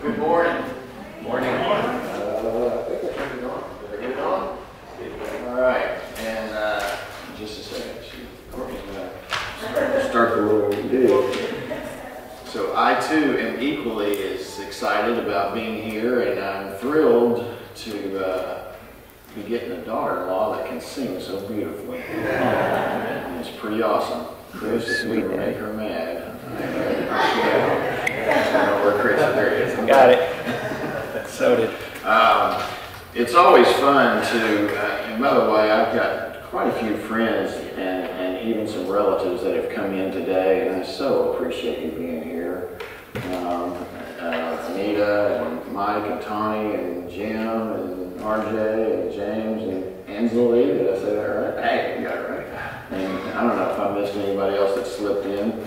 Good morning. Morning. I think I turned it on. Did I get it on? All right. And just a second. Courtney's going to start the little video. So I too am equally as excited about being here, and I'm thrilled to be getting a daughter-in-law that can sing so beautifully. It's pretty awesome. Chris is going to make her mad. I don't know where Chris is. There he is. Got it. So did. It's always fun to, and by the way, I've got quite a few friends and even some relatives that have come in today, and I so appreciate you being here. Anita and Mike and Tony and Jim and RJ and James and Ansley, did I say that right? Hey, you got it right. And I don't know if I missed anybody else that slipped in.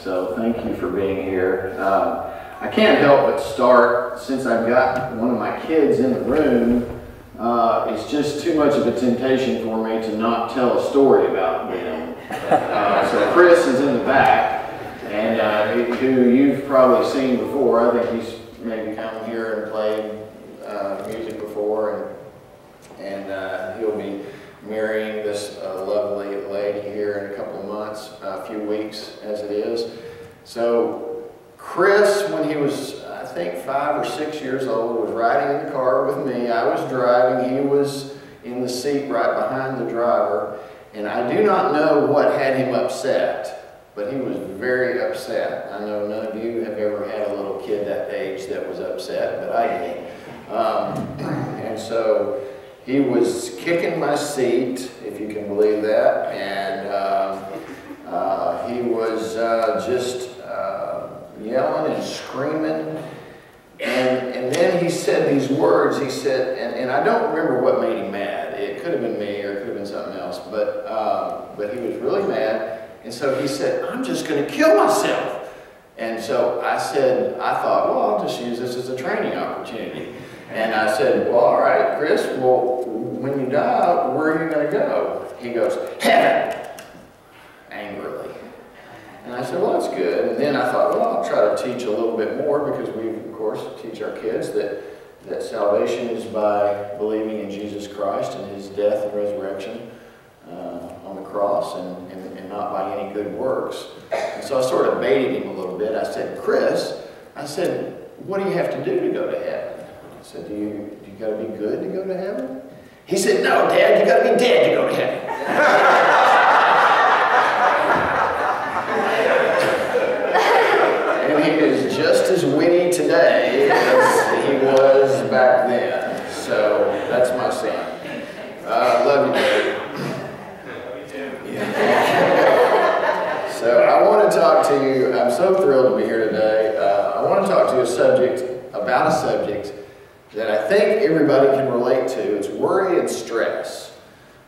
So thank you for being here. I can't help but start, since I've got one of my kids in the room, it's just too much of a temptation for me to not tell a story about them. So Chris is in the back, and who you've probably seen before. I think he's maybe come here and played music before, and he'll be marrying this lovely lady here in a couple of months, a few weeks as it is. So Chris, when he was, I think, 5 or 6 years old, was riding in the car with me. I was driving. He was in the seat right behind the driver. And I do not know what had him upset, but he was very upset. I know none of you have ever had a little kid that age that was upset, but I did. And so he was kicking my seat, if you can believe that. And he was just yelling and screaming, and then he said these words. He said, and I don't remember what made him mad. It could have been me, or it could have been something else, but he was really mad, and so he said, "I'm just going to kill myself." And so I thought, well, I'll just use this as a training opportunity. And I said, well, all right, Chris, well, when you die, where are you going to go? He goes, heaven, angrily. And I said, well, that's good. And then I thought, well, I'll try to teach a little bit more, because we, of course, teach our kids that salvation is by believing in Jesus Christ and His death and resurrection on the cross, and not by any good works. And so I sort of baited him a little bit. I said, Chris, what do you have to do to go to heaven? I said, do you got to be good to go to heaven? He said, no, Dad, you got to be dead to go to heaven. And he is just as witty today as he was back then. So that's my son. Love you, Dad. So I want to talk to you. I'm so thrilled to be here today. I want to talk to you about a subject that I think everybody can relate to. It's worry and stress.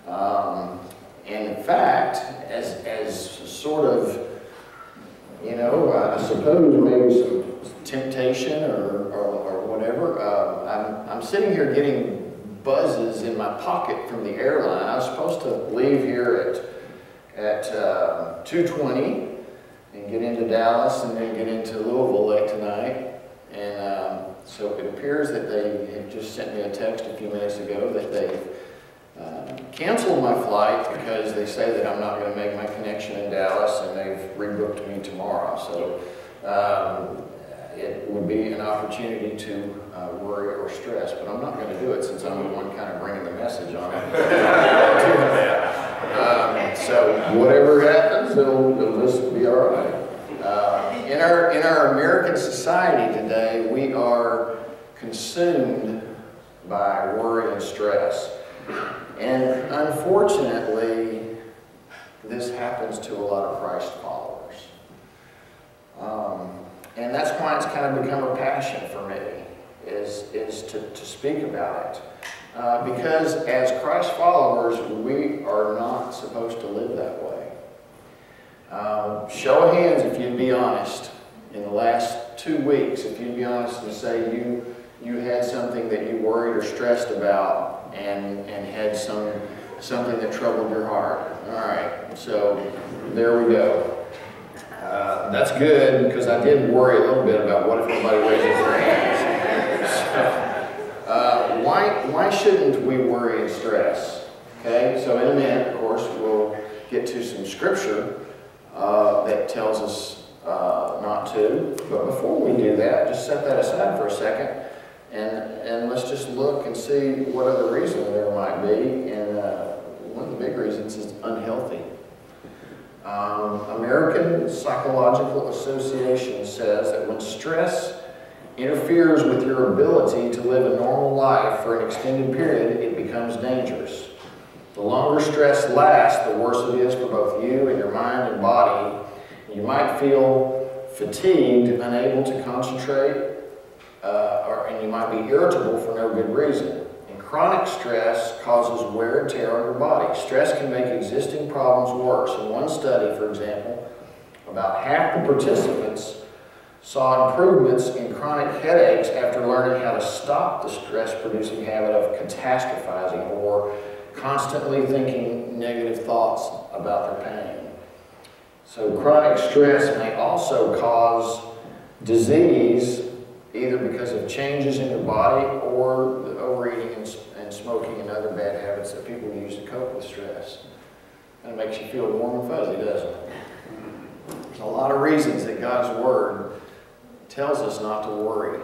And in fact, as sort of, I suppose maybe some temptation or whatever, I'm sitting here getting buzzes in my pocket from the airline. I was supposed to leave here at 2:20 and get into Dallas and then get into Louisville late tonight. And so it appears that they have just sent me a text a few minutes ago that they've canceled my flight because they say that I'm not going to make my connection in Dallas, and they've rebooked me tomorrow. So it would be an opportunity to worry or stress, but I'm not going to do it since I'm the one kind of bringing the message on it. So whatever happens, it'll just be all right. In our American society today, we are consumed by worry and stress. And unfortunately, this happens to a lot of Christ followers. And that's why it's kind of become a passion for me, is to speak about it. Because as Christ followers, we are not supposed to live that way. Show of hands if you'd be honest. In the last 2 weeks, if you'd be honest and say you had something that you worried or stressed about and had something that troubled your heart. All right, so there we go. That's good, because I did worry a little bit about what if nobody raises their hands. So, why shouldn't we worry and stress? Okay, so in a minute, of course, we'll get to some scripture that tells us not to. But before we do that, just set that aside for a second, and let's just look and see what other reason there might be. And one of the big reasons is unhealthy. American Psychological Association says that when stress interferes with your ability to live a normal life for an extended period, it becomes dangerous. The longer stress lasts, the worse it is for both you and your mind and body. You might feel fatigued, unable to concentrate, and you might be irritable for no good reason. And chronic stress causes wear and tear on your body. Stress can make existing problems worse. In one study, for example, about half the participants saw improvements in chronic headaches after learning how to stop the stress-producing habit of catastrophizing or constantly thinking negative thoughts about their pain. So chronic stress may also cause disease, either because of changes in your body or the overeating and smoking and other bad habits that people use to cope with stress. And it makes you feel warm and fuzzy, doesn't it? There's a lot of reasons that God's Word tells us not to worry.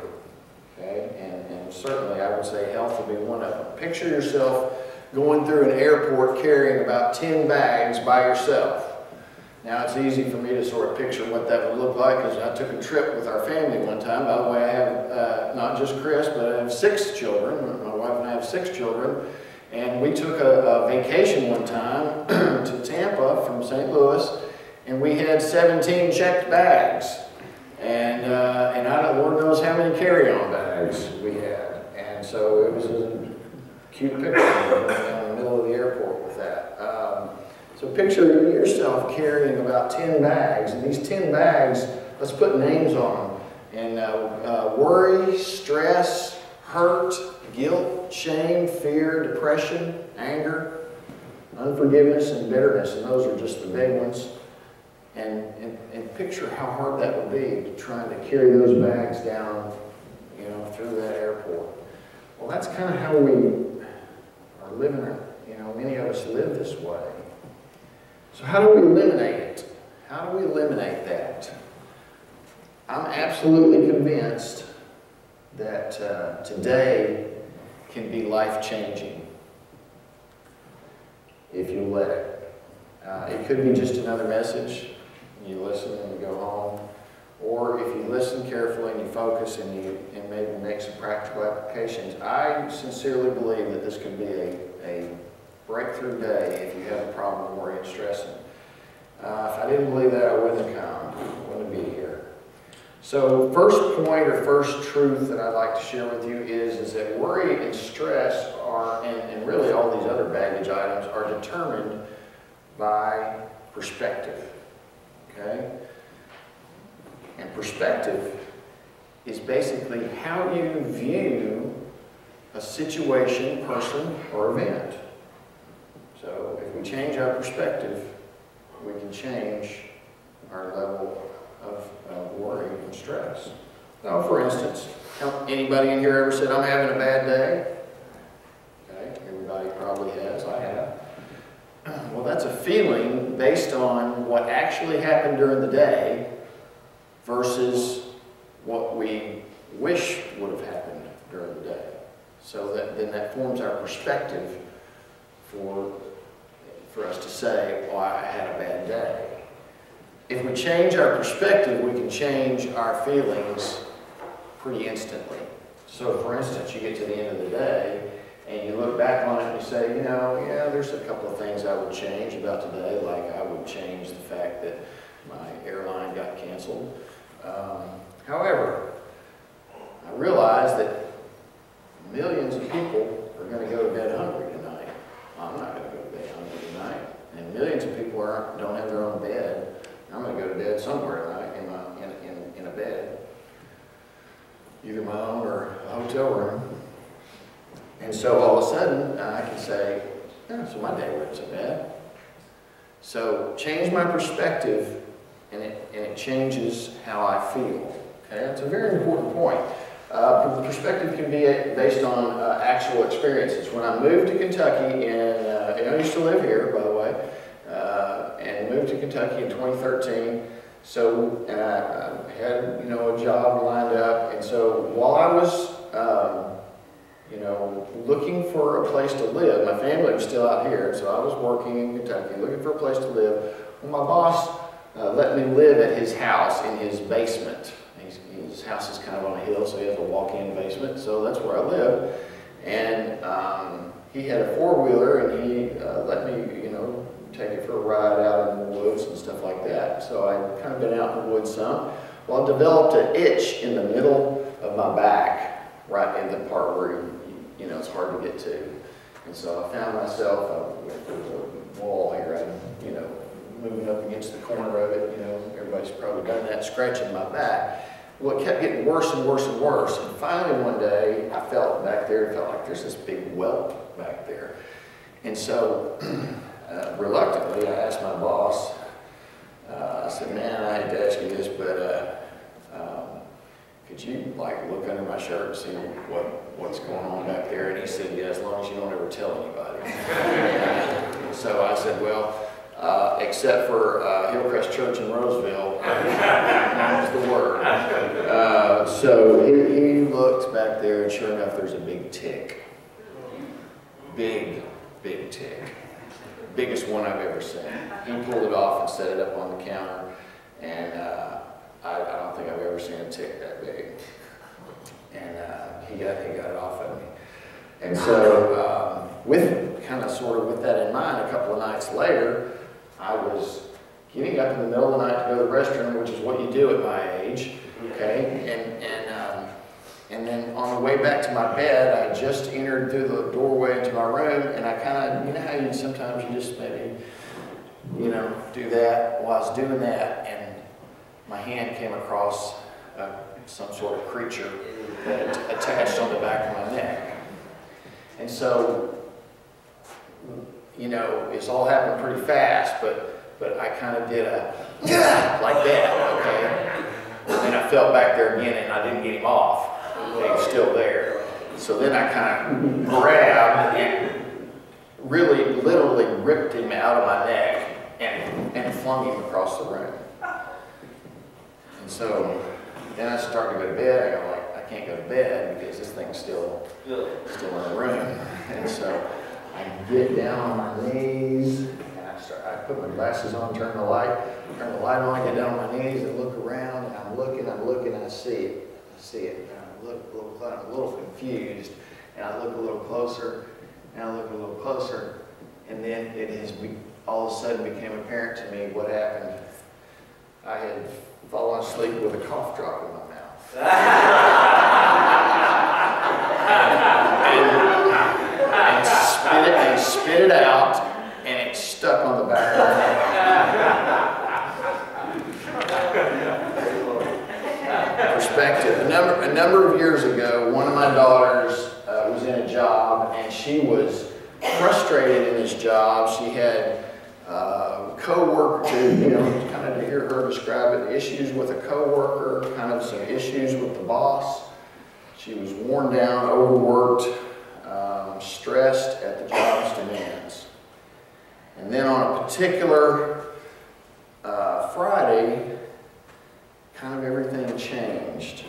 Okay? And certainly I would say health would be one of them. Picture yourself going through an airport carrying about 10 bags by yourself. Now, it's easy for me to sort of picture what that would look like, because I took a trip with our family one time. By the way, I have not just Chris, but I have 6 children. My wife and I have 6 children. And we took a vacation one time to Tampa from St. Louis, and we had 17 checked bags. And Lord knows how many carry-on bags we had. And so it was a cute picture in the middle of the airport with that. So picture yourself carrying about 10 bags, and these 10 bags, let's put names on them. And worry, stress, hurt, guilt, shame, fear, depression, anger, unforgiveness, and bitterness. And those are just the big ones. And picture how hard that would be, trying to carry those bags down, through that airport. Well, that's kind of how we are living. Many of us live this way. So how do we eliminate it? How do we eliminate that? I'm absolutely convinced that today can be life-changing if you let it. It could be just another message, and you listen and you go home. Or if you listen carefully and you focus and maybe make some practical applications, I sincerely believe that this could be a breakthrough day if you have a problem worrying and stressing. If I didn't believe that, I wouldn't have come. I wouldn't be here. So first point or first truth that I'd like to share with you is that worry and stress are, and really all these other baggage items, are determined by perspective. Okay? And perspective is basically how you view a situation, person, or event. So if we change our perspective, we can change our level of worry and stress. Now, for instance, anybody in here ever said, "I'm having a bad day"? Okay, everybody probably has. I have. Well, that's a feeling based on what actually happened during the day versus what we wish would have happened during the day. So then that forms our perspective for us to say, "Oh, I had a bad day." If we change our perspective, we can change our feelings pretty instantly. So for instance, you get to the end of the day and you look back on it and you say, yeah, there's a couple of things I would change about today, like I would change the fact that my airline got canceled. However, I realize that millions of people are going to go to bed hungry tonight. I'm not going to go to bed hungry tonight. And millions of people don't have their own bed. I'm going to go to bed somewhere tonight in a bed, either my own or a hotel room. And so all of a sudden, I can say, so my day wasn't so bad. So change my perspective, and it changes how I feel. Okay, that's a very important point. The perspective can be based on actual experiences. When I moved to Kentucky, and I used to live here, by the way, and moved to Kentucky in 2013. So, and I had, a job lined up, and so while I was, looking for a place to live, my family was still out here, so I was working in Kentucky, looking for a place to live. Well, my boss let me live at his house in his basement. His house is kind of on a hill, so he has a walk-in basement, so that's where I live. And he had a four-wheeler, and he let me, take it for a ride out in the woods and stuff like that. So I'd kind of been out in the woods some. Well, I developed an itch in the middle of my back, right in the part where, it's hard to get to. And so I found myself, there's a wall here, moving up against the corner of it, everybody's probably done that, scratching my back. Well, it kept getting worse and worse and worse. And finally one day, I felt back there, it felt like there's this big welt back there. And so, reluctantly, I asked my boss, I said, man, I hate to ask you this, but could you look under my shirt and see what's going on back there? And he said, yeah, as long as you don't ever tell anybody. So I said, well, except for Hillcrest Church in Roseville, that's the word. So he looked back there, and sure enough, there's a big tick. Big tick. Biggest one I've ever seen. He pulled it off and set it up on the counter, and I don't think I've ever seen a tick that big. And he got it off of me. And so, with that in mind, a couple of nights later, I was getting up in the middle of the night to go to the restroom, which is what you do at my age, okay? And then on the way back to my bed, I just entered through the doorway into my room, and I kind of, how sometimes you just maybe, do that. Well, I was doing that, and my hand came across some sort of creature that attached on the back of my neck. And so, it's all happened pretty fast, but I kind of did a, like that, okay? And then I felt back there again, and I didn't get him off. He was still there. So then I kind of grabbed and really, literally ripped him out of my neck and flung him across the room. And so then I started to go to bed. I go I can't go to bed because this thing's still in the room. And so I get down on my knees, and I put my glasses on, turn the light on, get down on my knees and look around, and I'm looking, and I see it. And I look I'm a little confused, and I look a little closer, and I look a little closer, and then all of a sudden became apparent to me what happened. I had fallen asleep with a cough drop in my mouth. and spit it out, and it stuck on the back of my neck. Perspective. A number of years ago, one of my daughters was in a job, and she was frustrated in this job. She had co-worker, kind of to hear her describe it, issues with a co-worker, kind of some issues with the boss. She was worn down, overworked, stressed at the job's demands. And then on a particular Friday, kind of everything changed.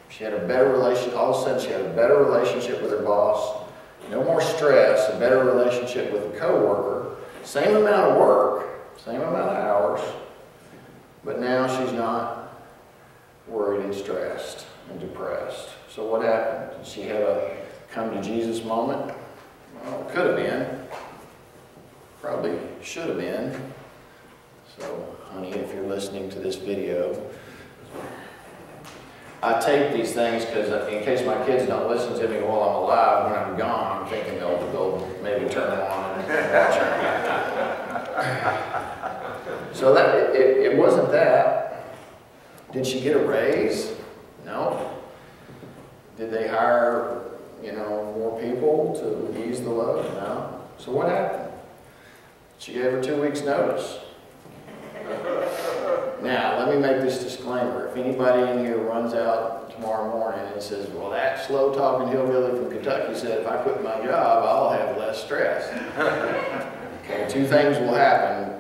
She had a better relationship. All of a sudden, she had a better relationship with her boss. No more stress, a better relationship with a coworker. Same amount of work, same amount of hours, but now she's not worried and stressed and depressed. So what happened? Did she have a come to Jesus moment? Well, it could have been. Probably should have been. So, honey, if you're listening to this video, I tape these things because in case my kids don't listen to me while I'm alive, when I'm gone, I'm thinking they'll maybe turn them on and watch them. So that it wasn't that. Did she get a raise? No. Did they hire, more people to ease the load? No. So what happened? She gave her 2 weeks' notice. Now, me make this disclaimer. If anybody in here runs out tomorrow morning and says, well, that slow-talking hillbilly from Kentucky said if I quit my job, I'll have less stress. Okay, two things will happen.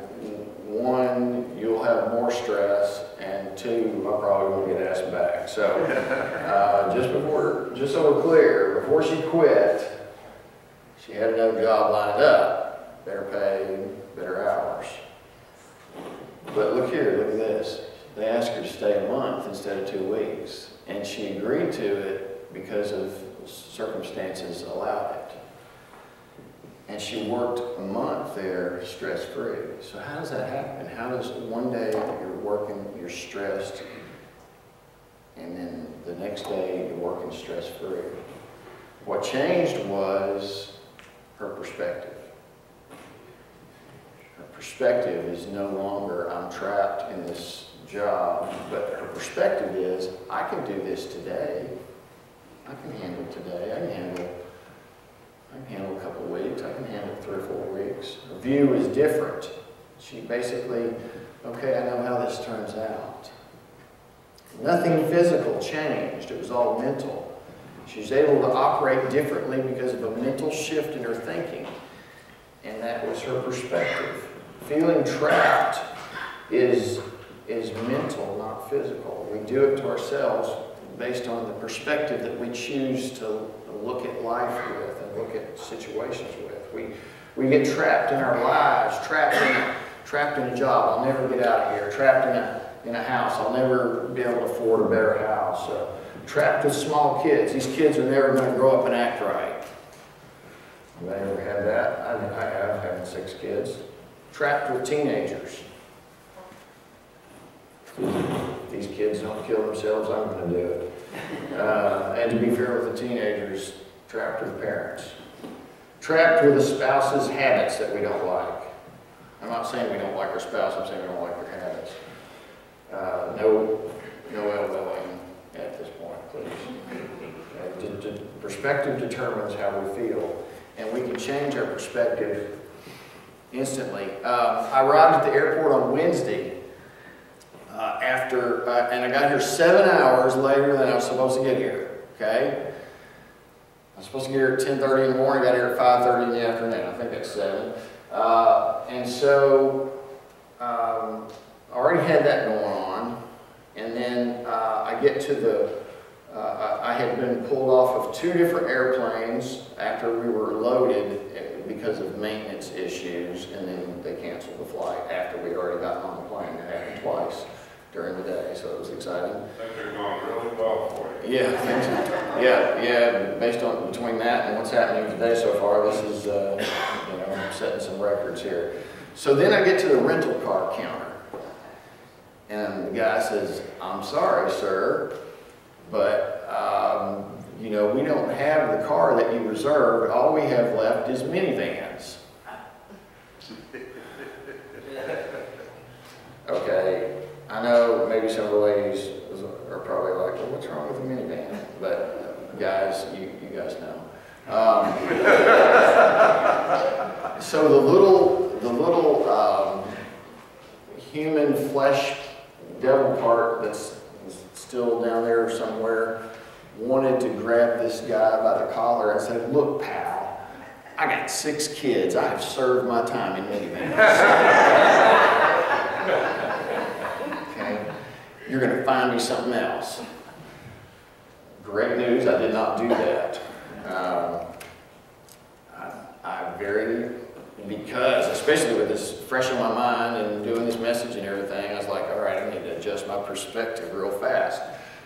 One, you'll have more stress, and two, I probably won't get asked back. So, just so we're clear, before she quit, she had another job lined up, better pay, better hours. But look here, look at this. They asked her to stay a month instead of 2 weeks, and she agreed to it because of circumstances allowed it. And she worked a month there stress-free. So how does that happen? How does one day you're working, you're stressed, and then the next day you're working stress-free? What changed was her perspective. Her perspective is no longer, I'm trapped in this job, but her perspective is, I can do this today. I can handle today. I can handle a couple of weeks. I can handle 3 or 4 weeks. Her view is different. She basically, okay, I know how this turns out. Nothing physical changed. It was all mental. She was able to operate differently because of a mental shift in her thinking. And that was her perspective. Feeling trapped is mental, not physical. We do it to ourselves based on the perspective that we choose to look at life with and look at situations with. We get trapped in our lives, trapped in a job. I'll never get out of here. Trapped in a house. I'll never be able to afford a better house. Trapped with small kids. These kids are never going to grow up and act right. Anybody ever had that? I have, having 6 kids. Trapped with teenagers. These kids don't kill themselves, I'm going to do it. And to be fair with the teenagers, trapped with parents. Trapped with a spouse's habits that we don't like. I'm not saying we don't like our spouse, I'm saying we don't like their habits. No elbowing at this point, please. Perspective determines how we feel, and we can change our perspective instantly. I arrived at the airport on Wednesday and I got here 7 hours later than I was supposed to get here, okay? I was supposed to get here at 10:30 in the morning, got here at 5:30 in the afternoon. I think that's 7. And so I already had that going on. And then I get to I had been pulled off of 2 different airplanes after we were loaded because of maintenance issues, and then they canceled the flight after we'd already gotten on the plane. It happened twice during the day, so it was exciting. I think they're going really well for you. Yeah, yeah. Based on between that and what's happening today so far, this is setting some records here. So then I get to the rental car counter, and the guy says, "I'm sorry, sir, but we don't have the car that you reserved. All we have left is minivans." Okay. I know maybe some of the ladies are probably like, well, what's wrong with a minivan? But guys, you guys know. So the little human flesh devil part that's still down there somewhere wanted to grab this guy by the collar and say, "Look, pal, I got 6 kids. I have served my time in minivans. You're going to find me something else." Great news, I did not do that. Because, especially with this fresh on my mind and doing this message and everything, I was like, all right, I need to adjust my perspective real fast.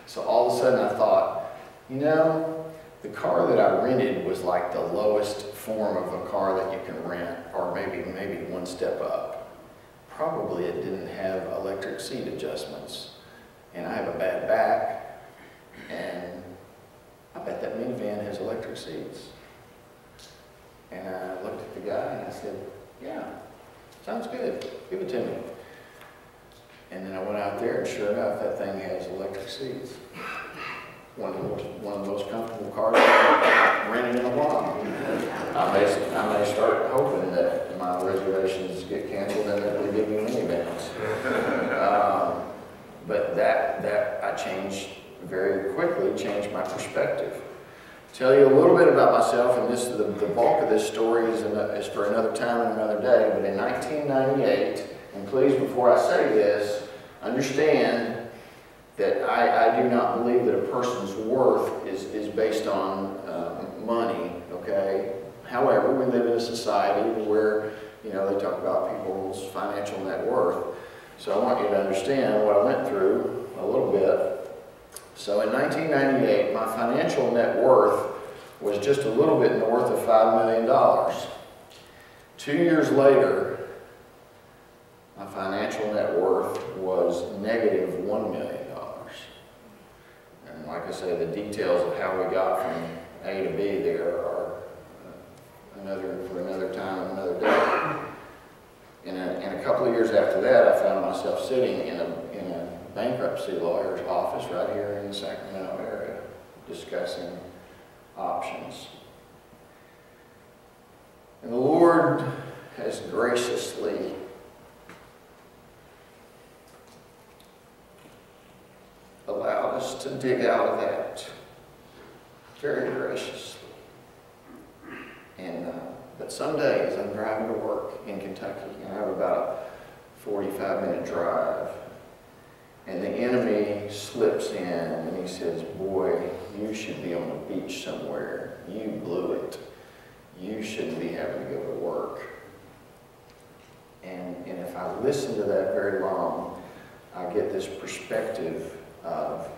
So all of a sudden I thought, the car that I rented was like the lowest form of a car that you can rent, or maybe one step up. Probably it didn't have electric seat adjustments. And I have a bad back, and I bet that minivan has electric seats. And I looked at the guy and I said, "Yeah, sounds good, give it to me." And then I went out there, and sure enough, that thing has electric seats. One of the most comfortable cars I've rented in a while. I may start hoping that my reservations get canceled and that they give me minivans. I very quickly changed my perspective. Tell you a little bit about myself, and the bulk of this story is for another time and another day, but in 1998, and please, before I say this, understand that I do not believe that a person's worth is based on money, okay? However, we live in a society where, they talk about people's financial net worth. So I want you to understand what I went through a little bit. So in 1998, my financial net worth was just a little bit north of $5 million. 2 years later, my financial net worth was negative $1 million. And like I say, the details of how we got from A to B there are for another time, another day. And a couple of years after that, I found myself sitting in a bankruptcy lawyer's office right here in the Sacramento area, discussing options. And the Lord has graciously allowed us to dig out of that, very graciously. And but some days I'm driving to work in Kentucky, and I have about a 45-minute drive, and the enemy slips in and he says, "Boy, you should be on a beach somewhere. You blew it. You shouldn't be having to go to work." And if I listen to that very long, I get this perspective of,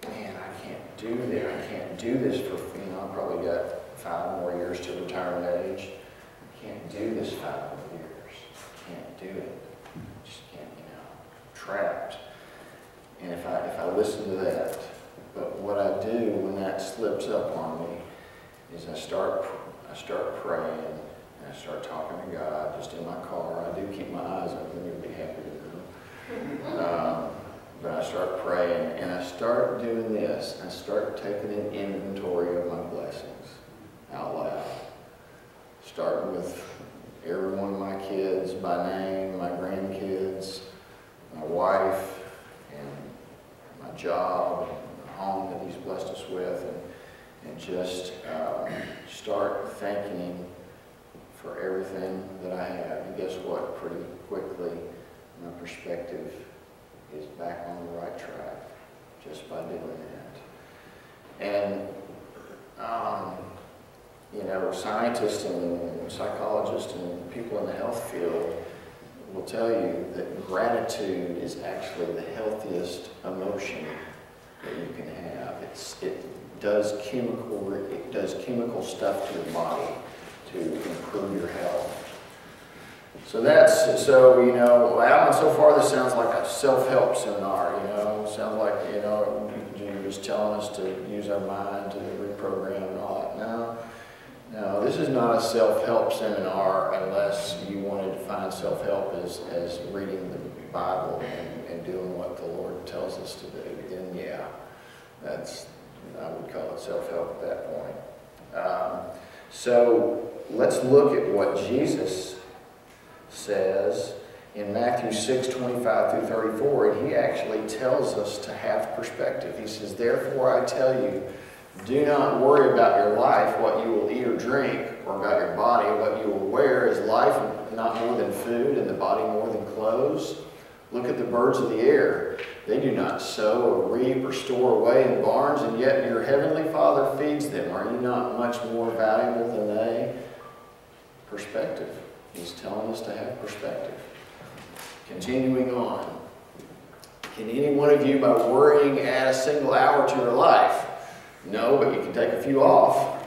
man, I can't do this. I can't do this for, I've probably got 5 more years to retirement age. I can't do this 5 more years. Can't do it. Just can't, trapped. And if I listen to that, but what I do when that slips up on me is I start praying, and I start talking to God just in my car. I do keep my eyes open. You'll be happy to know. But I start praying, and I start doing this. I start taking an inventory of my blessings out loud. Starting with every one of my kids by name, my grandkids, my wife, and my job, and the home that He's blessed us with, and just start thanking Him for everything that I have. And guess what? Pretty quickly, my perspective is back on the right track just by doing that. And scientists and psychologists and people in the health field will tell you that gratitude is actually the healthiest emotion that you can have. It does chemical stuff to your body to improve your health. Alan, so far this sounds like a self-help seminar, sounds like, you're just telling us to use our mind to reprogram and all that. No, this is not a self-help seminar unless you wanted to find self-help as reading the Bible and doing what the Lord tells us to do. Then yeah, I would call it self-help at that point. So let's look at what Jesus says in Matthew 6:25-34, and He actually tells us to have perspective. He says, "Therefore I tell you, do not worry about your life, what you will eat or drink, or about your body, what you will wear. Is life not more than food, and the body more than clothes? Look at the birds of the air. They do not sow or reap or store away in barns, and yet your heavenly Father feeds them. Are you not much more valuable than they?" Perspective. He's telling us to have perspective. Continuing on. Can any one of you, by worrying, add a single hour to your life? No, but you can take a few off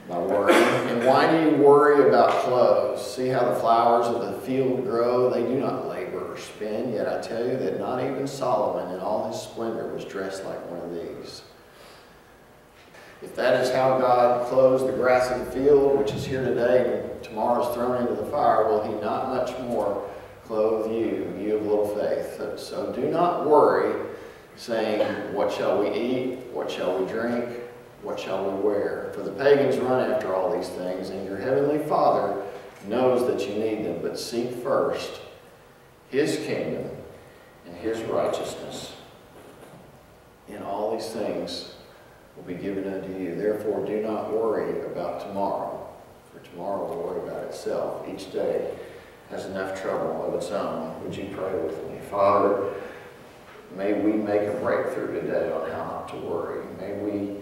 by worrying. And why do you worry about clothes? See how the flowers of the field grow? They do not labor or spin. Yet I tell you that not even Solomon in all his splendor was dressed like one of these. If that is how God clothes the grass of the field, which is here today and tomorrow is thrown into the fire, will He not much more clothe you, you of little faith? So do not worry, saying, what shall we eat? What shall we drink? What shall we wear? For the pagans run after all these things, and your heavenly Father knows that you need them. But seek first His kingdom and His righteousness, these things will be given unto you. Therefore, do not worry about tomorrow, for tomorrow will worry about itself. Each day has enough trouble of its own. Would you pray with me? Father, may we make a breakthrough today on how not to worry. May we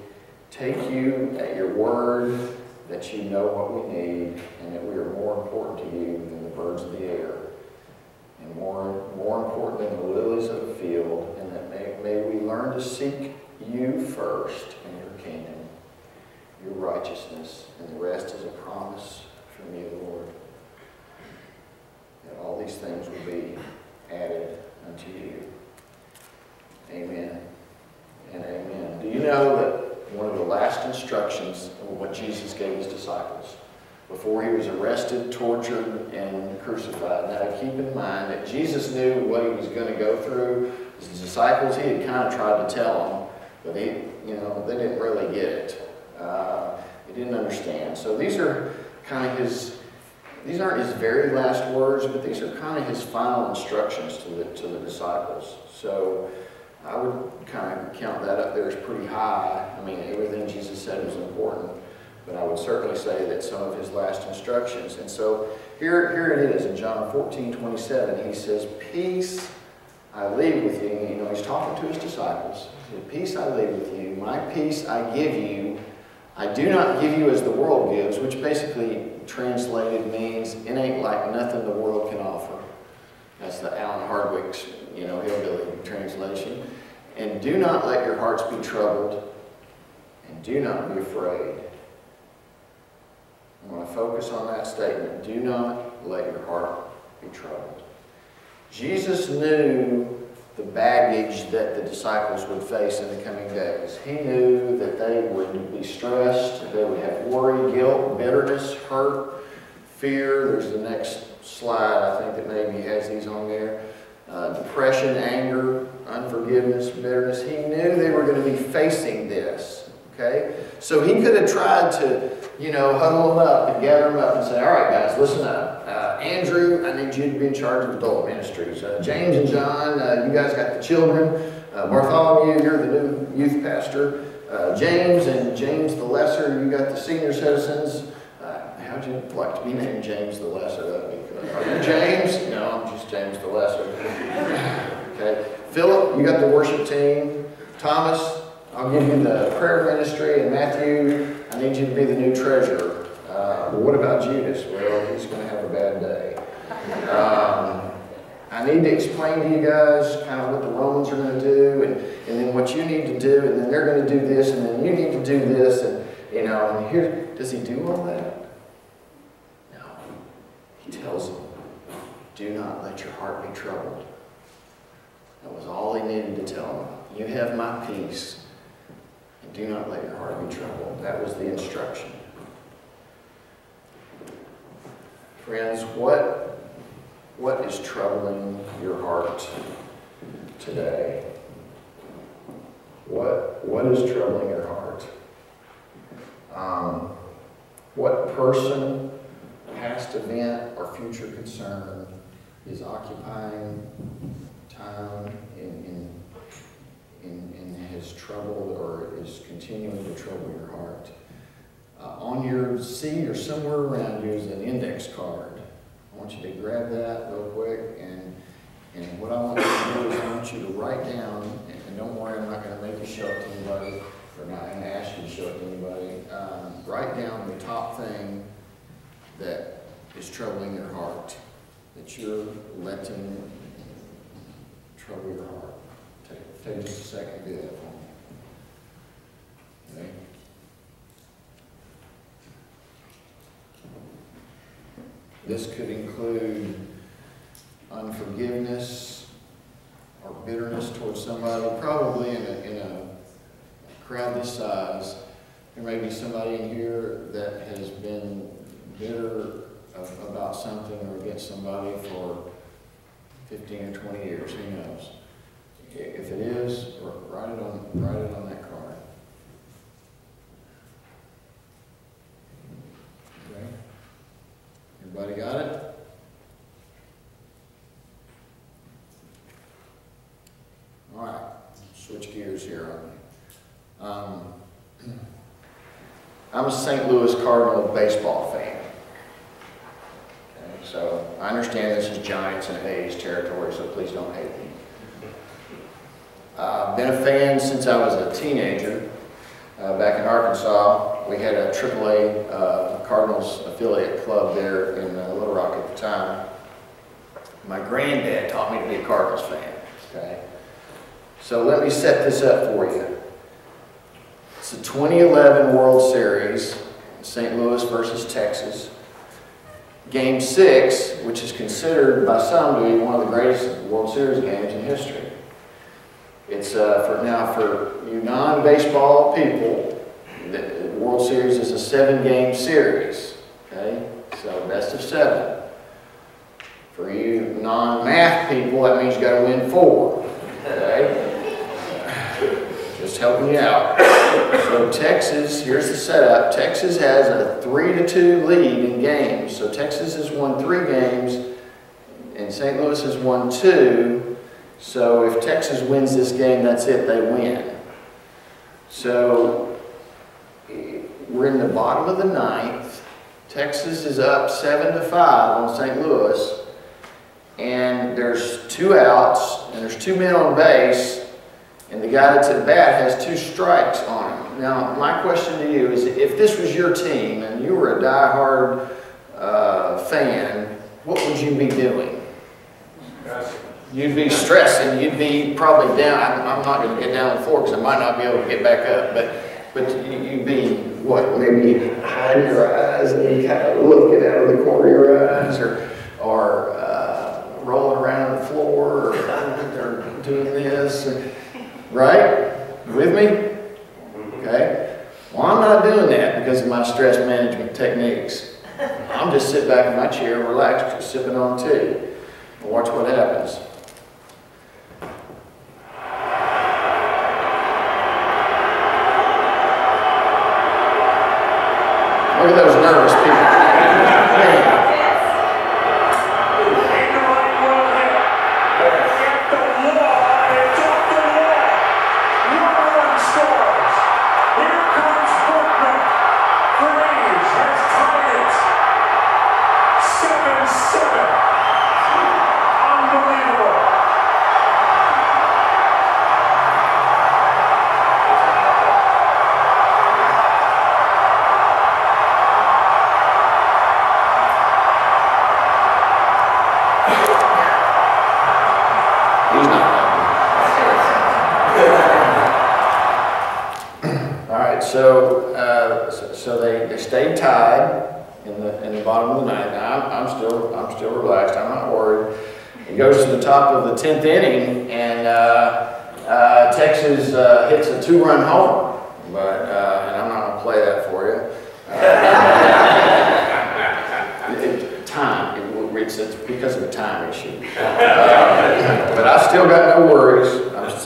take you at your word that you know what we need and that we are more important to you than the birds of the air and more important than the lilies of the field, and that may we learn to seek you first in your kingdom, your righteousness, and the rest is a promise from you, Lord, that all these things will be added unto you. Amen and amen. Do you know that one of the last instructions of what Jesus gave his disciples before he was arrested, tortured, and crucified? Now keep in mind that Jesus knew what he was going to go through. His disciples, he had kind of tried to tell them, but they didn't really get it. They didn't understand. So these are kind of these aren't his very last words, but these are kind of his final instructions to the disciples. So I would kind of count that up there as pretty high. I mean, everything Jesus said was important, but I would certainly say that some of his last instructions. And so here it is in John 14:27. He says, "Peace I leave with you." You know, he's talking to his disciples. He said, "Peace I leave with you. My peace I give you. I do not give you as the world gives," which basically translated means it ain't like nothing the world can offer. That's the Hardwick's, hillbilly translation. "And do not let your hearts be troubled, and do not be afraid." I want to focus on that statement. Do not let your heart be troubled. Jesus knew the baggage that the disciples would face in the coming days. He knew that they would be stressed, they would have worry, guilt, bitterness, hurt, fear. There's the next slide, I think, that maybe has these on there. Depression, anger, unforgiveness, bitterness. He knew they were going to be facing this. Okay? So he could have tried to, huddle them up and gather them up and say, "All right, guys, listen up. Andrew, I need you to be in charge of adult ministries. James and John, you guys got the children. Bartholomew, you're the new youth pastor. James and James the Lesser, you got the senior citizens." How'd you like to be named James the Lesser? That'd be good. Are you James? No, I'm just James the Lesser. Okay. Philip, you got the worship team. Thomas, I'll give you the prayer ministry. And Matthew, I need you to be the new treasurer. What about Judas? Well, he's going to have a bad day. I need to explain to you guys kind of what the Romans are going to do, and then what you need to do, and then they're going to do this, and then you need to do this, and here, does he do all that? No. He tells them, "Do not let your heart be troubled." That was all he needed to tell them. You have my peace, and do not let your heart be troubled. That was the instruction. Friends, what is troubling your heart today? What is troubling your heart? What person, past event, or future concern is occupying time and has troubled or is continuing to trouble your heart? On your seat or somewhere around you is an index card. I want you to grab that real quick, and what I want you to do is I want you to write down, and don't worry, I'm not going to make you show it to anybody, or not going to ask you to show it to anybody. Write down the top thing that is troubling your heart, that you're letting trouble your heart. Take just a second to do that for me. Okay? This could include unforgiveness or bitterness towards somebody. Probably in a crowd this size, there may be somebody in here that has been bitter about something or against somebody for 15 or 20 years. Who knows? If it is, write it on that card. Okay. Everybody got it? All right. Switch gears here on me. I'm a St. Louis Cardinal baseball fan. Okay, so I understand this is Giants and A's territory, so please don't hate me. I've been a fan since I was a teenager. Back in Arkansas, we had a AAA Cardinals affiliate club there in Little Rock at the time. My granddad taught me to be a Cardinals fan. Okay, so let me set this up for you. It's the 2011 World Series, St. Louis versus Texas. Game 6, which is considered by some to be one of the greatest World Series games in history. It's for you non-baseball people, the World Series is a 7-game series. Okay, so best of 7. For you non-math people, that means you got to win 4. Okay, just helping you out. So Texas, here's the setup. Texas has a 3-2 lead in games. So Texas has won 3 games, and St. Louis has won 2. So if Texas wins this game, that's it, they win. So we're in the bottom of the 9th. Texas is up 7-5 on St. Louis. And there's 2 outs, and there's 2 men on base, and the guy that's at bat has 2 strikes on him. Now, my question to you is, if this was your team, and you were a die-hard fan, what would you be doing? You'd be stressing. You'd be probably down. I'm not going to get down on the floor because I might not be able to get back up. But you'd be, what, maybe hiding your eyes and kind of looking out of the corner of your eyes, or rolling around the floor, or doing this, right? You with me? Okay. Well, I'm not doing that because of my stress management techniques. I'm just sitting back in my chair, relaxed, just sipping on tea. And watch what happens. Look at those nervous people. Man. So they stayed tied in the bottom of the 9th. Now I'm still relaxed. I'm not worried. It goes to the top of the 10th inning, and Texas hits a 2-run homer. But and I'm not going to play that for you. It's because of a time issue. But I still got no worries.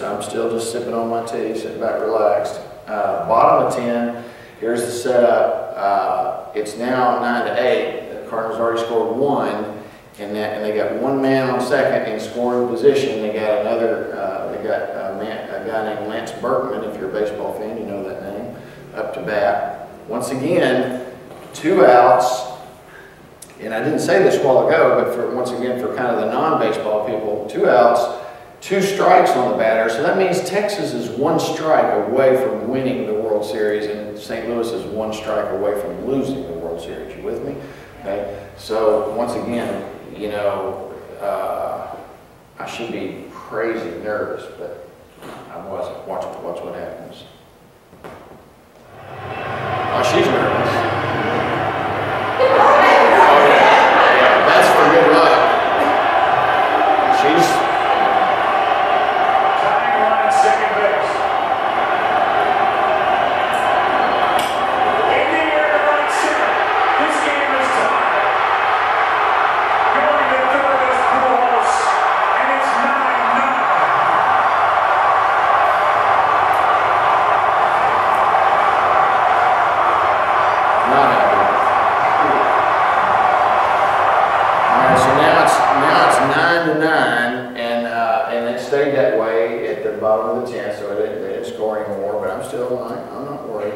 I'm still just sipping on my tea, sitting back relaxed. Bottom of 10. Here's the setup. It's now 9-8. The Cardinals already scored 1, and they got 1 man on second in scoring position. They got another. They got a guy named Lance Berkman. If you're a baseball fan, you know that name. Up to bat. Once again, 2 outs. And I didn't say this a while ago, but once again for kind of the non-baseball people, 2 outs, 2 strikes on the batter. So that means Texas is 1 strike away from winning the World Series, and St. Louis is 1 strike away from losing the World Series. You with me? Okay. So once again, you know, I should be crazy nervous, but I wasn't. Watch what happens. Oh, she's nervous. That's for good luck. She's tying run at second base. In the air to right center. This game is tied. Going to third is Pujols, and it's 9-9. at the bottom of the 10th, so they didn't score anymore, but I'm not worried.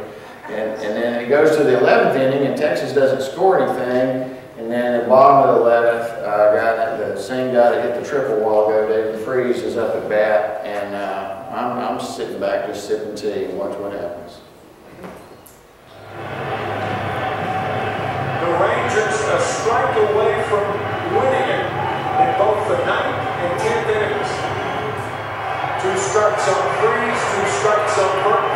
And then it goes to the 11th inning, and Texas doesn't score anything. And then at the bottom of the 11th, the same guy that hit the triple a while ago, David Freeze, is up at bat, and I'm sitting back just sipping tea and watch what happens. The Rangers a strike away from winning it in both the 9th and 10th innings. 2 strikes on Freeze, 2 strikes on Burton.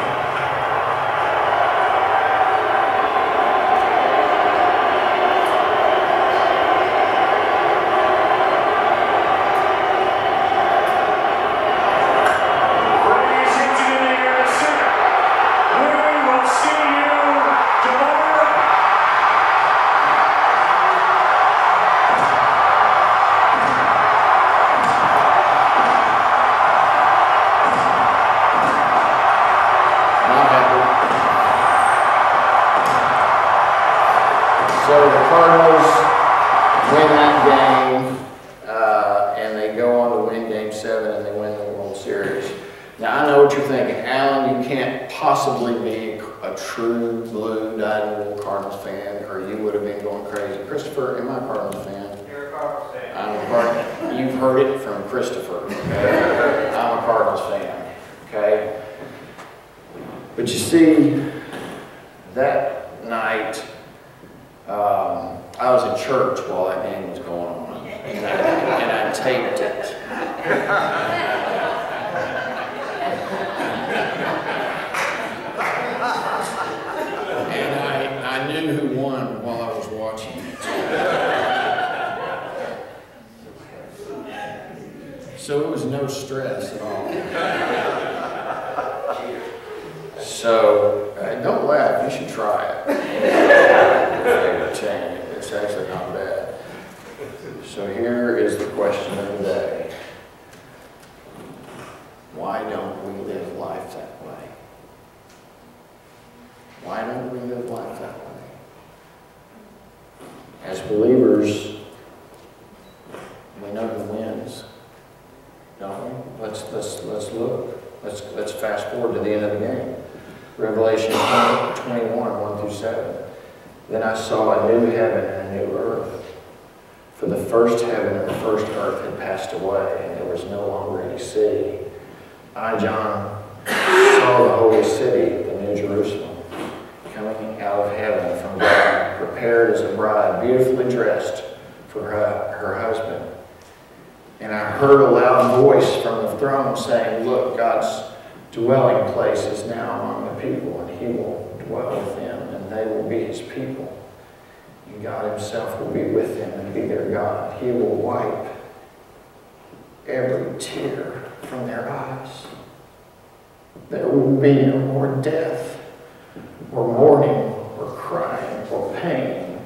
So the Cardinals win that game, and they go on to win Game 7, and they win the World Series. Now, I know what you're thinking. Alan, you can't possibly be a true blue dyed-in-the-wool Cardinals fan, or you would have been going crazy. Christopher, am I a Cardinals fan? You're a Cardinals fan. I'm a Cardinals. You've heard it from Christopher. Okay? I'm a Cardinals fan. Okay? But you see, that night, I was in church while that game was going on, and I taped it. And I knew who won while I was watching it. So it was no stress at all. So don't laugh, you should try it. It's actually not bad. So here is the question of the day. Why don't we live life that way? Why don't we live life that way? As believers, we know who wins, don't we? Let's look. Let's fast forward to the end of the game. Revelation 21, 1 through 7. Then I saw a new heaven and a new earth. For the first heaven and the first earth had passed away, and there was no longer any sea. I, John, saw the holy city, the New Jerusalem, coming out of heaven from God, prepared as a bride, beautifully dressed for her husband. And I heard a loud voice from the throne saying, "Look, God's dwelling place is now among the people, and he will dwell with them, and they will be his people. And God himself will be with them and be their God. He will wipe every tear from their eyes. There will be no more death, or mourning, or crying, or pain,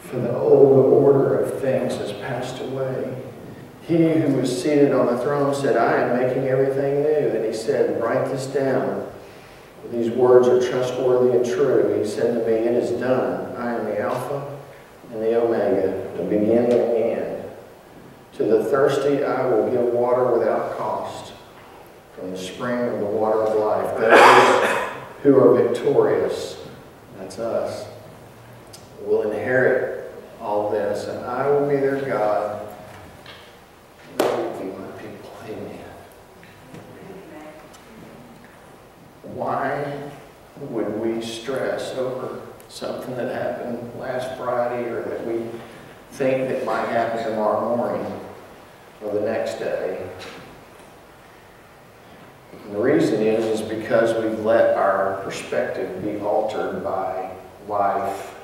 for the old order of things has passed away." He who was seated on the throne said, "I am making everything new." And he said, "Write this down. These words are trustworthy and true." He said to me, "It is done. I am the Alpha and the Omega, the beginning and the end. To the thirsty I will give water without cost from the spring of the water of life. Those who are victorious," that's us, "will inherit all this, and I will be their God. They will be my people." Amen. Why would we stress over something that happened last Friday, or that we think that might happen tomorrow morning or the next day? And the reason is because we've let our perspective be altered by life.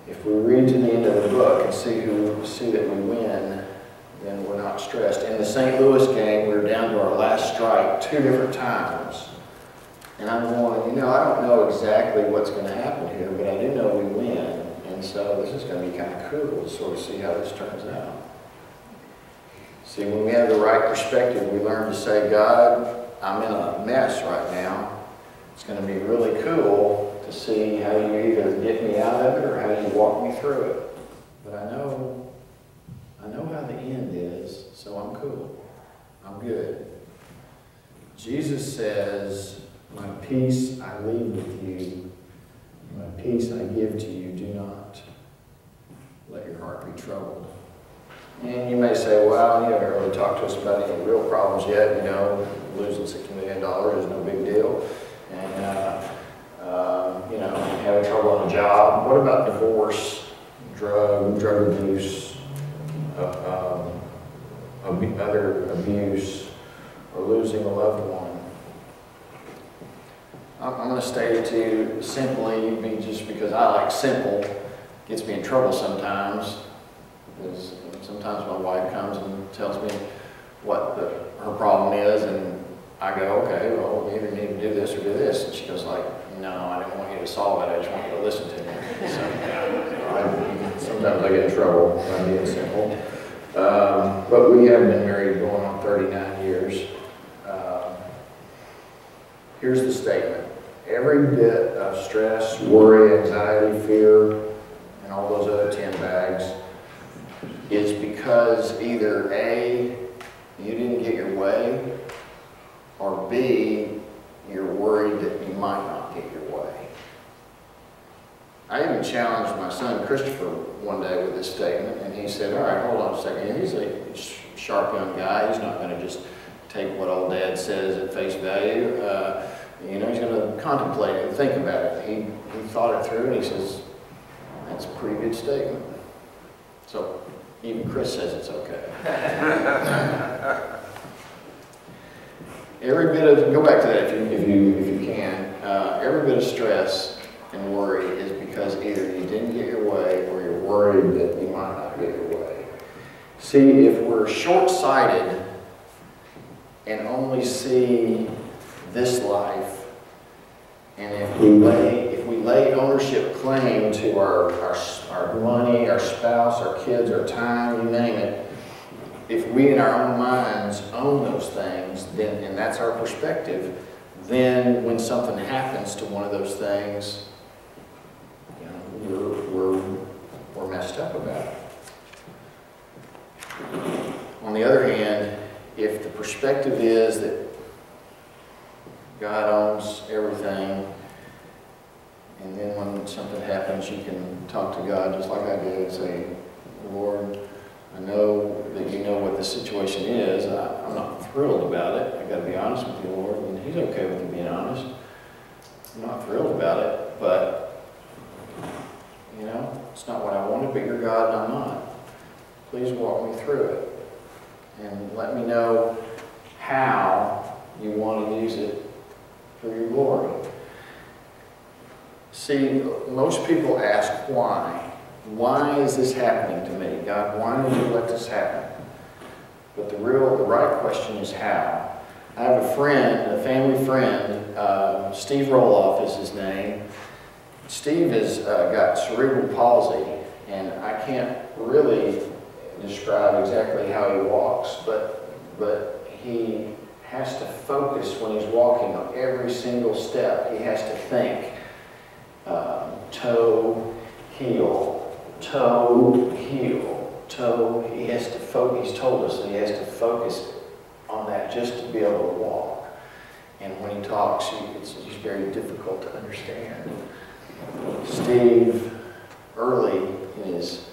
If we read to the end of the book and see that we win, then we're not stressed. In the St. Louis game, we were down to our last strike 2 different times. And I'm going, I don't know exactly what's going to happen here, but I do know we win. And so this is going to be kind of cool to sort of see how this turns out. See, when we have the right perspective, we learn to say, "God, I'm in a mess right now. It's going to be really cool to see how you either get me out of it or how you walk me through it. But I know how the end is, so I'm cool." I'm good. Jesus says, my peace I leave with you, my peace I give to you. Do not let your heart be troubled. And you may say, well, you haven't really talked to us about any real problems yet. You know, losing $60 million is no big deal. And, you know, having trouble on a job. What about divorce, drug abuse, other abuse, or losing a loved one? I'm going to state it to you simply, just because I like simple. Gets me in trouble sometimes. Because sometimes my wife comes and tells me what her problem is, and I go, okay, well, we either need to do this or do this. And she goes like, no, I didn't want you to solve it, I just want you to listen to me. So sometimes I get in trouble by being simple. But we have been married going on 39 years. Here's the statement. Every bit of stress, worry, anxiety, fear, and all those other 10 bags is because either A, you didn't get your way, or B, you're worried that you might not get your way. I even challenged my son Christopher one day with this statement, and he said, all right, hold on a second. He's a sharp young guy. He's not going to just take what old dad says at face value. You know, he's going to contemplate it and think about it. He thought it through, and he says, that's a pretty good statement. So even Chris says it's okay. Every bit of, go back to that if you can, every bit of stress and worry is because either you didn't get your way or you're worried that you might not get your way. See, if we're short-sighted and only see this life, and if we lay ownership claim to our money, our spouse, our kids, our time, you name it, if we in our own minds own those things, then, and that's our perspective, then when something happens to one of those things, you know, we're messed up about it. On the other hand, if the perspective is that God owns everything, and then when something happens, you can talk to God just like I did and say, Lord, I know that you know what the situation is. I'm not thrilled about it. I've got to be honest with you, Lord. And He's okay with me being honest. I'm not thrilled about it, but, you know, it's not what I wanted, but you're God and I'm not. Please walk me through it. And let me know how you want to use it for your glory. See, most people ask why. Why is this happening to me? God, why did you let this happen? But the right question is how. I have a friend, a family friend, Steve Roloff is his name. Steve has got cerebral palsy, and I can't really describe exactly how he walks, but he has to focus when he's walking on every single step. He has to think toe, heel, toe, heel, toe. He has to focus. He's told us that he has to focus on that just to be able to walk. And when he talks, it's very difficult to understand. Steve, early in his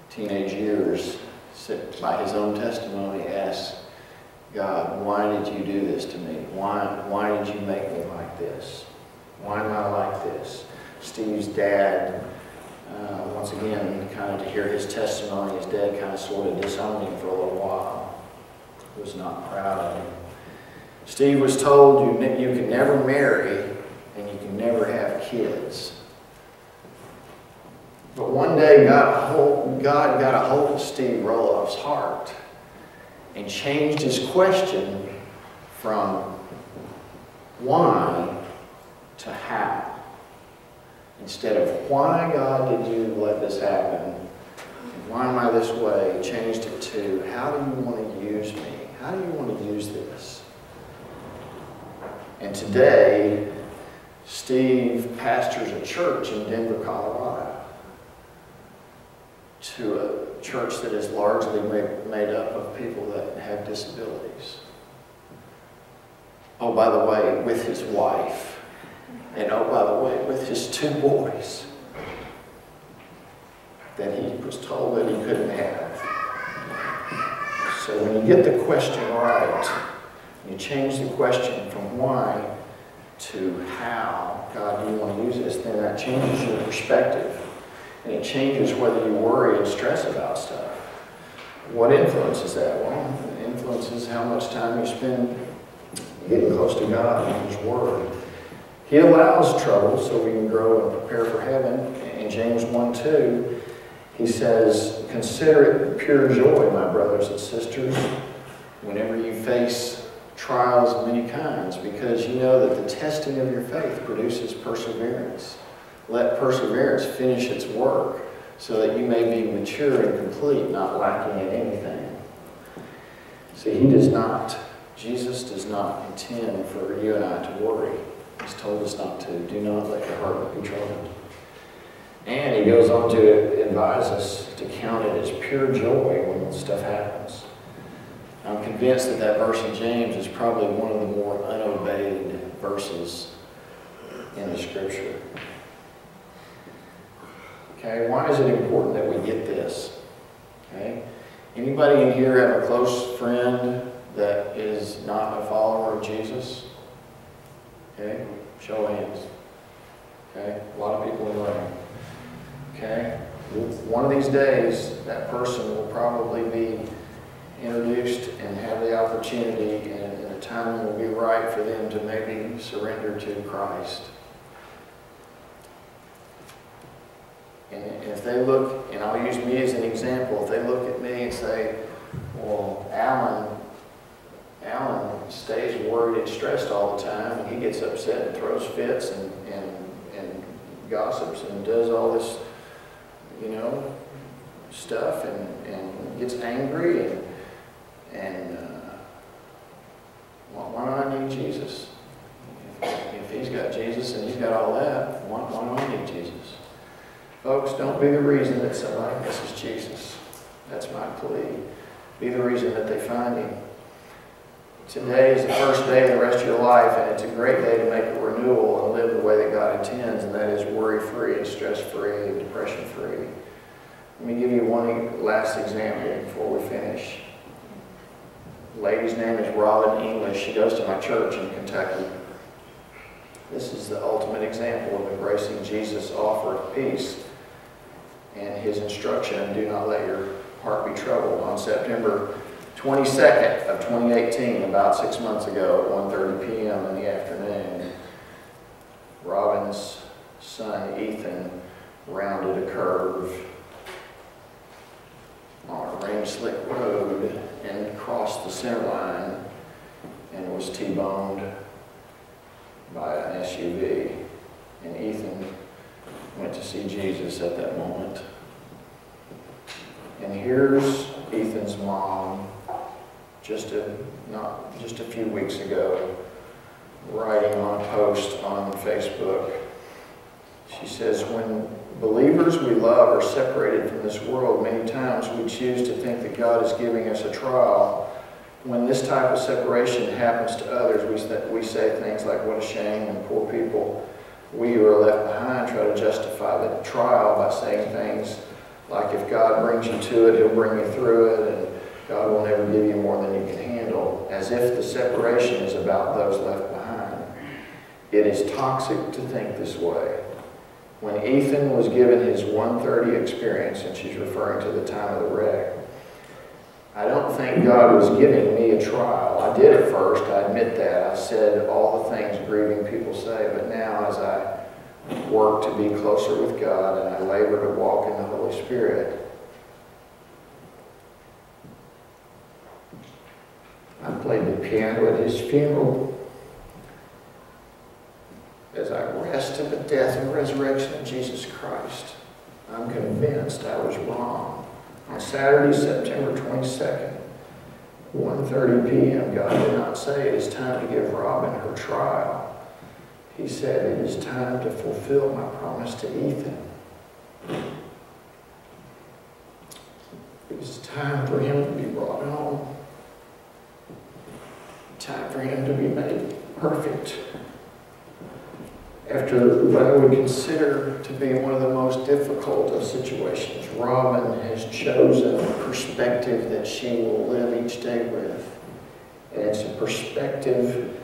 teenage years, by his own testimony, asked God, why did you do this to me? Why did you make me like this? Why am I like this? Steve's dad, once again, kind of to hear his testimony, his dad kind of sort of disowned him for a little while. He was not proud of him. Steve was told you can never marry and you can never have kids. But one day God got a hold of Steve Roloff's heart and changed his question from why to how. Instead of why, God, did you let this happen? Why am I this way? Changed it to how do you want to use me? How do you want to use this? And today, Steve pastors a church in Denver, Colorado. To a church that is largely made up of people that have disabilities. Oh, by the way, with his wife. And oh, by the way, with his 2 boys that he was told that he couldn't have. So when you get the question right, you change the question from why to how God do you want to use this, then that changes your perspective. And it changes whether you worry and stress about stuff. What influences that? Well, it influences how much time you spend getting close to God and His Word. He allows trouble so we can grow and prepare for heaven. In James 1:2, he says, "Consider it pure joy, my brothers and sisters, whenever you face trials of many kinds, because you know that the testing of your faith produces perseverance. Let perseverance finish its work, so that you may be mature and complete, not lacking in anything." See, Jesus does not intend for you and I to worry. He's told us not to. Do not let your heart be troubled. And he goes on to advise us to count it as pure joy when stuff happens. I'm convinced that that verse in James is probably one of the more unobeyed verses in the Scripture. Okay, why is it important that we get this? Okay, anybody in here have a close friend that is not a follower of Jesus? Okay, show of hands. Okay, a lot of people in the room. Okay, one of these days, that person will probably be introduced and have the opportunity, and the timing will be right for them to maybe surrender to Christ. And if they look, and I'll use me as an example, if they look at me and say, well, Alan stays worried and stressed all the time, and he gets upset and throws fits and gossips and does all this, stuff and gets angry and why do I need Jesus? If he's got Jesus and he's got all that, why do I need Jesus? Folks, don't be the reason that somebody misses Jesus. That's my plea. Be the reason that they find Him. Today is the first day of the rest of your life, and it's a great day to make a renewal and live the way that God intends, and that is worry-free and stress-free and depression-free. Let me give you one last example before we finish. The lady's name is Robin English. She goes to my church in Kentucky. This is the ultimate example of embracing Jesus' offer of peace and His instruction, do not let your heart be troubled. On September 22nd of 2018, about 6 months ago, at 1:30 p.m. in the afternoon, Robin's son, Ethan, rounded a curve on a rain-slick road and crossed the center line and was T-boned by an SUV. And Ethan went to see Jesus at that moment. And here's Ethan's mom, just a few weeks ago, writing on a post on Facebook. She says, when believers we love are separated from this world, many times we choose to think that God is giving us a trial. When this type of separation happens to others, we say things like, what a shame, and poor people. We who are left behind try to justify the trial by saying things like, if God brings you to it, He'll bring you through it, and God will never give you more than you can handle, as if the separation is about those left behind. It is toxic to think this way. When Ethan was given his 1:30 experience, and she's referring to the time of the wreck, I don't think God was giving me a trial. I did at first, I admit that. I said all the things grieving people say, but now as I work to be closer with God and I labor to walk in the Holy Spirit, I played the piano at his funeral. As I rest in the death and resurrection of Jesus Christ, I'm convinced I was wrong. On Saturday, September 22nd, 1:30 p.m., God did not say it is time to give Robin her trial. He said it is time to fulfill my promise to Ethan. It was time for him to be brought home. Time for him to be made perfect. After what I would consider to be one of the most difficult of situations, Robin has chosen a perspective that she will live each day with. And it's a perspective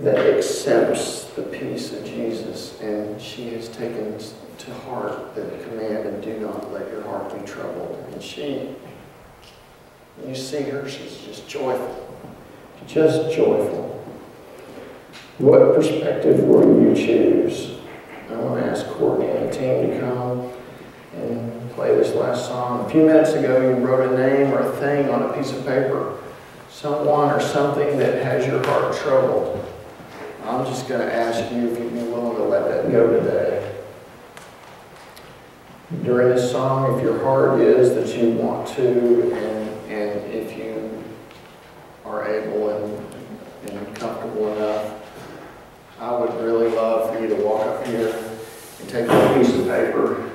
that accepts the peace of Jesus. And she has taken to heart the command of do not let your heart be troubled. And she, when you see her, she's just joyful. Just joyful. What perspective will you choose? I want to ask Courtney and the team to come and play this last song. A few minutes ago, you wrote a name or a thing on a piece of paper. Someone or something that has your heart troubled. I'm just going to ask you if you'd be willing to let that go today. During this song, if your heart is that you want to, and if you are able and comfortable enough, I would really love for you to walk up here and take a piece of paper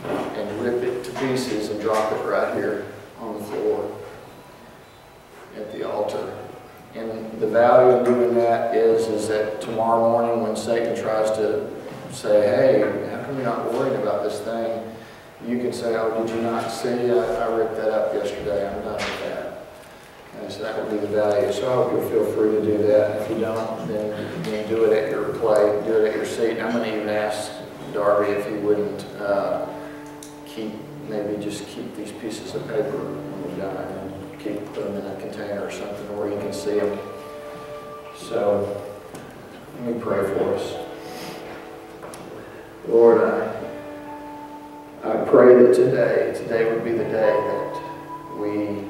and rip it to pieces and drop it right here on the floor at the altar. And the value of doing that is that tomorrow morning when Satan tries to say, hey, how come you're not worried about this thing? You can say, oh, did you not see? I ripped that up yesterday. I'm done with that. And so that would be the value. So I hope you'll feel free to do that. If you don't, then do it at your plate, do it at your seat. I'm going to even ask Darby if he wouldn't just keep these pieces of paper when we're done and put them in a container or something where you can see them. So let me pray for us. Lord, I pray that today would be the day that we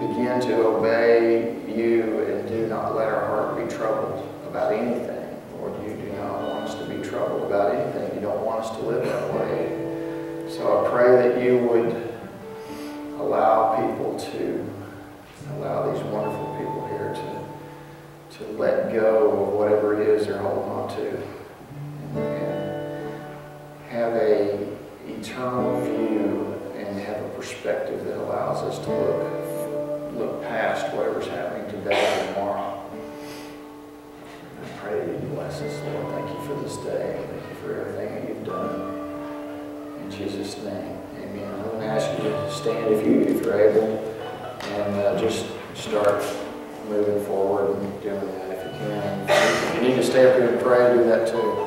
begin to obey you and do not let our heart be troubled about anything. Lord, you do not want us to be troubled about anything. You don't want us to live that way. So I pray that you would allow these wonderful people here to let go of whatever it is they're holding on to and have a eternal view and have a perspective that allows us to look past whatever's happening today and tomorrow. I pray that you bless us, Lord. Thank you for this day. Thank you for everything that you've done. In Jesus' name, amen. I'm going to ask you to stand if you're able and just start moving forward and doing that if you can. If you need to stay up here and pray, do that too.